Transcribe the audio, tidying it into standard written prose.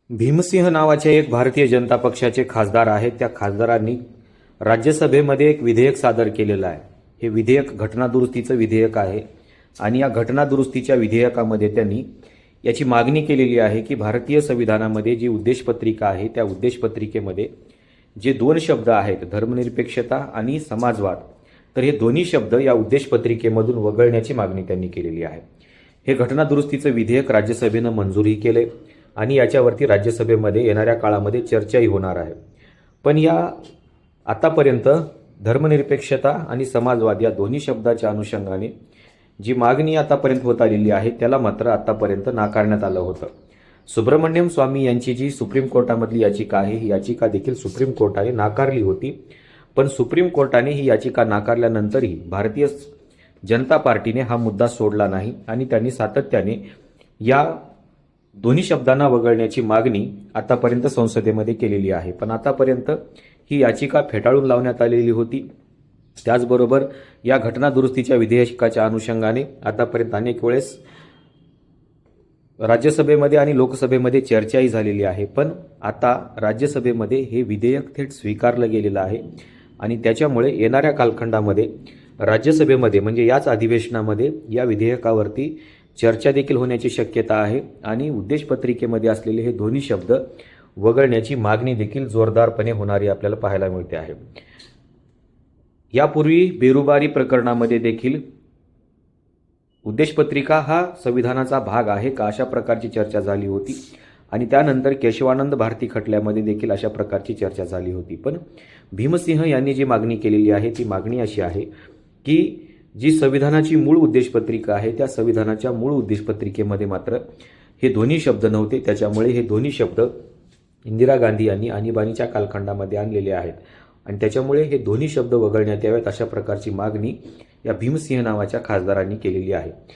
भीमसिंह नावाचे एक भारतीय जनता पक्षाचे खासदार आहेत. त्या खासदारांनी राज्यसभेमध्ये एक विधेयक सादर केलेलं आहे. हे विधेयक घटनादुरुस्तीचं विधेयक आहे आणि या घटनादुरुस्तीच्या विधेयकामध्ये त्यांनी याची मागणी केलेली आहे की भारतीय संविधानामध्ये जी उद्देशपत्रिका आहे त्या उद्देशपत्रिकेमध्ये जे दोन शब्द आहेत धर्मनिरपेक्षता आणि समाजवाद, तर हे दोन्ही शब्द या उद्देशपत्रिकेमधून वगळण्याची मागणी त्यांनी केलेली आहे. हे घटनादुरुस्तीचं विधेयक राज्यसभेनं मंजूरही केले आणि याच्यावरती राज्यसभेमध्ये येणाऱ्या काळामध्ये चर्चाही होणार आहे. पण या आतापर्यंत धर्मनिरपेक्षता आणि समाजवाद या दोन्ही शब्दाच्या अनुषंगाने जी मागणी आतापर्यंत होत आलेली आहे त्याला मात्र आतापर्यंत नाकारण्यात आलं होतं. सुब्रमण्यम स्वामी यांची जी सुप्रीम कोर्टामधली याचिका आहे ही याचिका देखील सुप्रीम कोर्टाने नाकारली होती. पण सुप्रीम कोर्टाने ही याचिका नाकारल्यानंतरही भारतीय जनता पार्टीने हा मुद्दा सोडला नाही आणि त्यांनी सातत्याने या दोन्ही शब्दांना वगळण्याची मागणी आतापर्यंत संसदेमध्ये केलेली आहे. पण आतापर्यंत ही याचिका फेटाळून लावण्यात आलेली होती. त्याचबरोबर या घटनादुरुस्तीच्या विधेयकाच्या अनुषंगाने आतापर्यंत अनेक वेळेस राज्यसभेमध्ये आणि लोकसभेमध्ये चर्चाही झालेली आहे. पण आता राज्यसभेमध्ये हे विधेयक थेट स्वीकारलं गेलेलं आहे आणि त्याच्यामुळे येणाऱ्या कालखंडामध्ये राज्यसभेमध्ये म्हणजे याच अधिवेशनामध्ये या विधेयकावरती चर्चा देखील होण्याची शक्यता आहे आणि उद्देशपत्रिकेमध्ये असलेले हे दोन्ही शब्द वगळण्याची मागणी देखील जोरदारपणे होणारी आपल्याला पाहायला मिळते आहे. यापूर्वी बेरुबारी प्रकरणामध्ये देखील उद्देशपत्रिका हा संविधानाचा भाग आहे का अशा प्रकारची चर्चा झाली होती आणि त्यानंतर केशवानंद भारती खटल्यामध्ये देखील अशा प्रकारची चर्चा झाली होती. पण भीमसिंह यांनी जी मागणी केलेली आहे ती मागणी अशी आहे की जी संविधानाची मूळ उद्देशपत्रिका आहे त्या संविधानाच्या मूळ उद्देशपत्रिकेमध्ये मात्र हे दोन्ही शब्द नव्हते. त्याच्यामुळे हे दोन्ही शब्द इंदिरा गांधी यांनी आणीबाणीच्या कालखंडामध्ये आणलेले आहेत आणि त्याच्यामुळे हे दोन्ही शब्द वगळण्यात यावेत अशा प्रकारची मागणी या भीमसिंह नावाच्या खासदारांनी केलेली आहे.